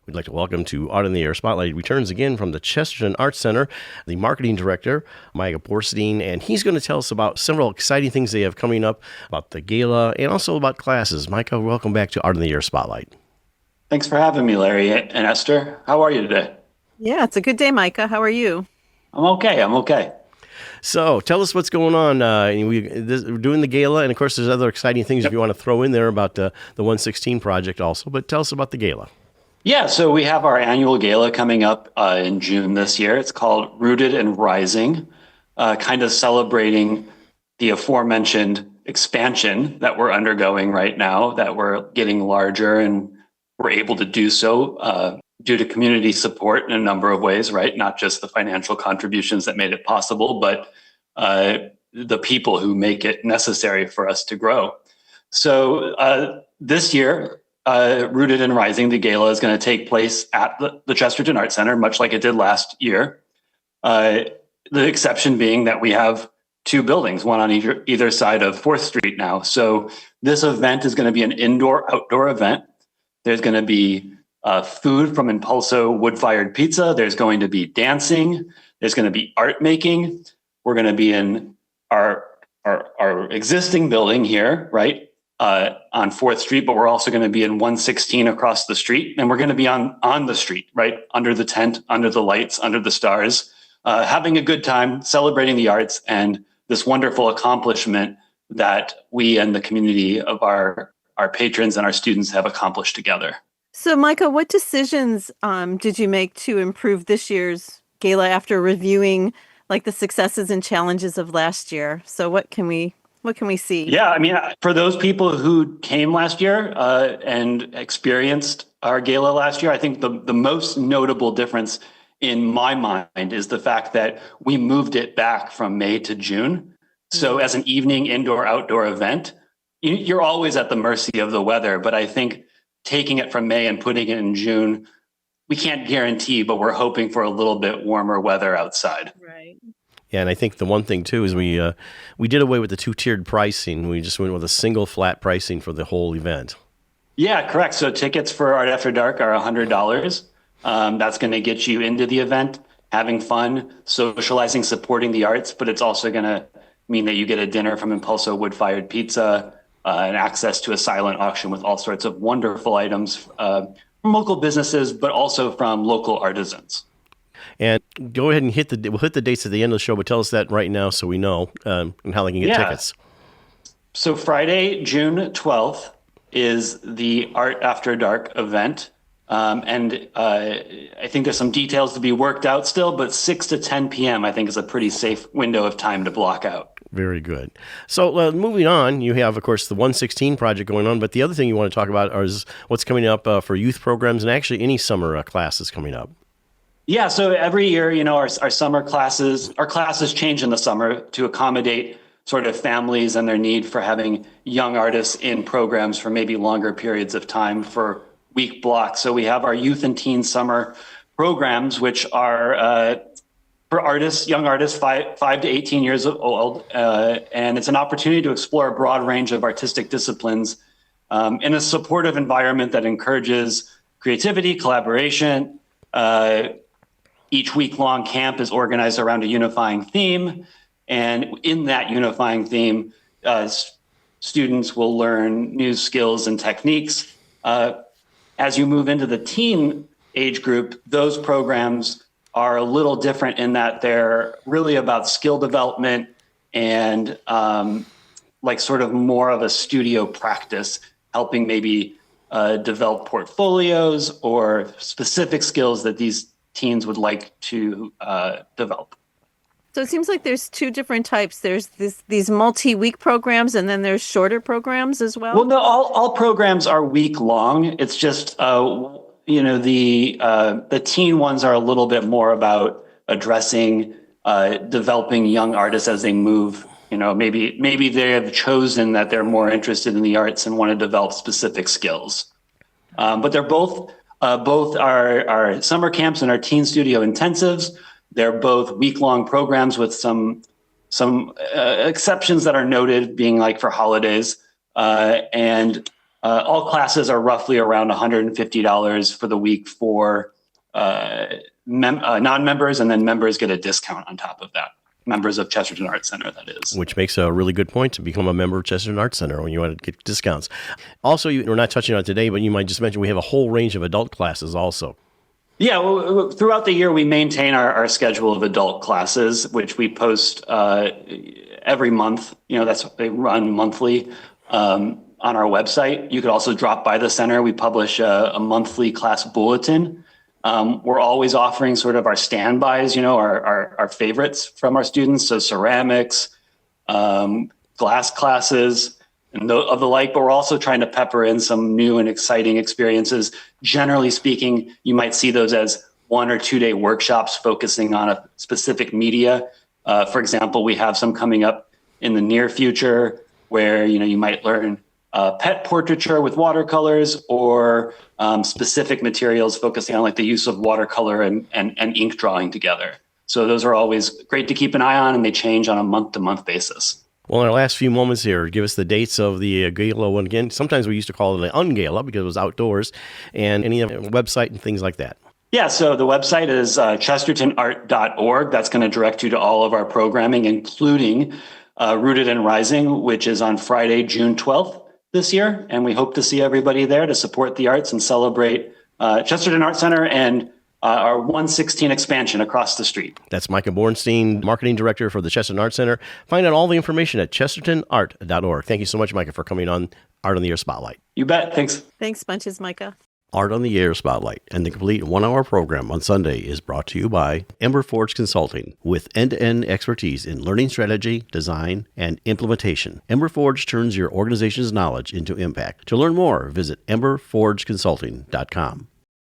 We'd like to welcome to Art in the Air Spotlight returns again from the Chesterton Arts Center, the marketing director, Micah Borstein, and he's going to tell us about several exciting things they have coming up, about the gala, and also about classes. Micah, welcome back to Art in the Air Spotlight. Thanks for having me, Larry and Esther. How are you today? Yeah, it's a good day, Micah. How are you? I'm okay. So tell us what's going on. We're doing the gala, and of course there's other exciting things if you want to throw in there about the 116 project also, but tell us about the gala. Yeah, so we have our annual gala coming up in June this year. It's called Rooted and Rising, kind of celebrating the aforementioned expansion that we're undergoing right now, that we're getting larger, and we're able to do so due to community support in a number of ways, right? Not just the financial contributions that made it possible, but the people who make it necessary for us to grow. So this year, Rooted and Rising, the gala is going to take place at the Chesterton Arts Center, much like it did last year. The exception being that we have two buildings, one on either side of 4th Street now. So this event is going to be an indoor-outdoor event. There's going to be food from Impulso wood-fired pizza. There's going to be dancing. There's going to be art making. We're going to be in our existing building here, right? On 4th Street, but we're also going to be in 116 across the street. And we're going to be on the street, right? Under the tent, under the lights, under the stars, having a good time, celebrating the arts and this wonderful accomplishment that we and the community of our patrons and our students have accomplished together. So, Micah, what decisions did you make to improve this year's gala after reviewing like the successes and challenges of last year? So what can we see? Yeah, I mean, for those people who came last year and experienced our gala last year, I think the most notable difference in my mind is the fact that we moved it back from May to June. So as an evening indoor-outdoor event, you're always at the mercy of the weather. But I think taking it from May and putting it in June, we can't guarantee, but we're hoping for a little bit warmer weather outside. Right. Yeah, and I think the one thing too is we did away with the two-tiered pricing. We just went with a single flat pricing for the whole event. Yeah, correct. So tickets for Art After Dark are $100. That's going to get you into the event, having fun, socializing, supporting the arts, but it's also going to mean that you get a dinner from Impulso wood-fired pizza and access to a silent auction with all sorts of wonderful items from local businesses, but also from local artisans. And go ahead and we'll hit the dates at the end of the show, but tell us that right now so we know and how they can get tickets. So Friday, June 12th is the Art After Dark event. And I think there's some details to be worked out still, but 6 to 10 p.m. I think is a pretty safe window of time to block out. Very good. So moving on, you have, of course, the 116 project going on, but the other thing you want to talk about is what's coming up for youth programs and actually any summer classes coming up. Yeah, so every year, our summer classes, our classes change in the summer to accommodate sort of families and their need for having young artists in programs for maybe longer periods of time for week blocks. So we have our youth and teen summer programs, which are for artists, young artists, 5 to 18 years old. And it's an opportunity to explore a broad range of artistic disciplines in a supportive environment that encourages creativity, collaboration. Each week-long camp is organized around a unifying theme. And in that unifying theme, students will learn new skills and techniques. As you move into the teen age group, those programs are a little different in that they're really about skill development and like sort of more of a studio practice, helping maybe develop portfolios or specific skills that these teens would like to develop. So it seems like there's two different types. There's these multi-week programs, and then there's shorter programs as well. Well, no, all programs are week long. It's just the teen ones are a little bit more about addressing developing young artists as they move. Maybe they have chosen that they're more interested in the arts and want to develop specific skills. But they're both our summer camps and our teen studio intensives. They're both week-long programs with some exceptions that are noted, being like for holidays. And All classes are roughly around $150 for the week for non-members, and then members get a discount on top of that. Members of Chesterton Arts Center, that is. Which makes a really good point to become a member of Chesterton Arts Center when you want to get discounts. Also, we're not touching on it today, but you might just mention we have a whole range of adult classes also. Yeah, well, throughout the year, we maintain our schedule of adult classes, which we post every month. They run monthly on our website. You could also drop by the center. We publish a monthly class bulletin. We're always offering sort of our standbys, our favorites from our students. So ceramics, glass classes, and of the like, but we're also trying to pepper in some new and exciting experiences. Generally speaking, you might see those as 1 or 2 day workshops focusing on a specific media. For example, we have some coming up in the near future where, you might learn pet portraiture with watercolors or specific materials focusing on like the use of watercolor and ink drawing together. So those are always great to keep an eye on, and they change on a month-to-month basis. Well, in our last few moments here, give us the dates of the Gala one again. Sometimes we used to call it the Ungala because it was outdoors, and any website and things like that. Yeah, so the website is chestertonart.org. That's going to direct you to all of our programming, including Rooted and Rising, which is on Friday, June 12th this year. And we hope to see everybody there to support the arts and celebrate Chesterton Arts Center and our 116 expansion across the street. That's Micah Bornstein, Marketing Director for the Chesterton Arts Center. Find out all the information at chestertonart.org. Thank you so much, Micah, for coming on Art on the Air Spotlight. You bet. Thanks. Thanks bunches, Micah. Art on the Air Spotlight and the complete 1-hour program on Sunday is brought to you by Ember Forge Consulting with end-to-end expertise in learning strategy, design, and implementation. Ember Forge turns your organization's knowledge into impact. To learn more, visit emberforgeconsulting.com.